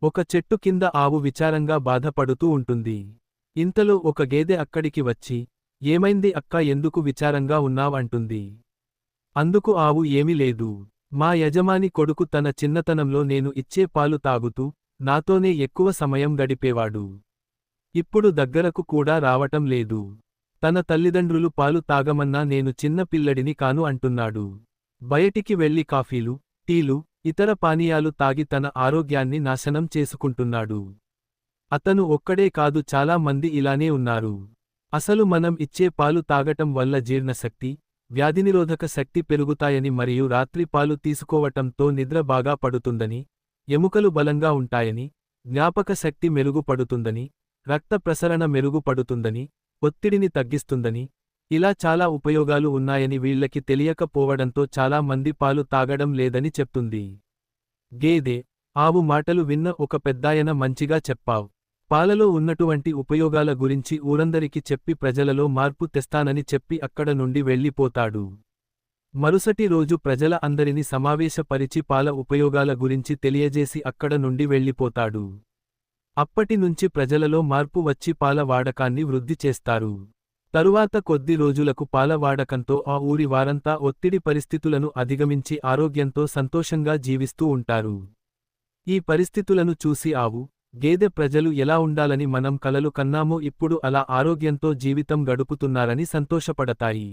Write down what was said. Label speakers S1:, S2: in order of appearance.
S1: ఒక చెట్టు కింద ఆవు విచారంగా బాధపడుతూ ఉంటుంది. ఇంతలో ఒక గేదె అక్కడికి వచ్చి, ఏమైంది అక్కా, ఎందుకు విచారంగా ఉన్నావంటుంది. అందుకు ఆవు, ఏమీ లేదు. మా యజమాని కొడుకు తన చిన్నతనంలో నేను ఇచ్చే పాలు తాగుతూ, నాతోనే ఎక్కువ సమయం గడిపేవాడు. ఇప్పుడు దగ్గరకు కూడా రావటం లేదు. తన తల్లిదండ్రులు పాలు తాగమన్నా నేను చిన్న పిల్లడిని కాను అంటున్నాడు. బయటికి వెళ్లి కాఫీలు, టీలు, ఇతర పానీయాలు తాగి తన ఆరోగ్యాన్ని నాశనం చేసుకుంటున్నాడు. అతను ఒక్కడే కాదు, చాలా మంది ఇలానే ఉన్నారు. అసలు మనం ఇచ్చే పాలు తాగటం వల్ల జీర్ణశక్తి, వ్యాధినిరోధక శక్తి పెరుగుతాయని మరియు రాత్రి పాలు తీసుకోవటంతో నిద్ర బాగా పడుతుందని, ఎముకలు బలంగా ఉంటాయని, జ్ఞాపక శక్తి మెరుగుపడుతుందని, రక్త ప్రసరణ మెరుగుపడుతుందని, ఒత్తిడిని తగ్గిస్తుందని, ఇలా చాలా ఉపయోగాలు ఉన్నాయని వీళ్ళకి తెలియకపోవడంతో చాలా మంది పాలు తాగడం లేదని చెప్తుంది. గేదె, ఆవు మాటలు విన్న ఒక పెద్దాయన, మంచిగా చెప్పావ్. పాలలో ఉన్నటువంటి ఉపయోగాల గురించి ఊరందరికి చెప్పి ప్రజలలో మార్పు తెస్తానని చెప్పి అక్కడ నుండి వెళ్ళిపోతాడు. మరుసటి రోజు ప్రజల అందరిని సమావేశపరిచి పాల ఉపయోగాల గురించి తెలియజేసి అక్కడ నుండి వెళ్ళిపోతాడు. అప్పటి నుంచి ప్రజలలో మార్పు వచ్చి పాల వాడకాన్ని వృద్ధి చేస్తారు. తరువాత కొద్ది రోజులకు పాల వాడకంతో ఆ ఊరి వారంతా ఒత్తిడి పరిస్థితులను అధిగమించి ఆరోగ్యంతో సంతోషంగా జీవిస్తూ ఉంటారు. ఈ పరిస్థితులను చూసి ఆవు, గేదె ప్రజలు ఎలా ఉండాలని మనం కలలు కన్నామో ఇప్పుడు అలా ఆరోగ్యంతో జీవితం గడుపుతున్నారని సంతోషపడతాయి.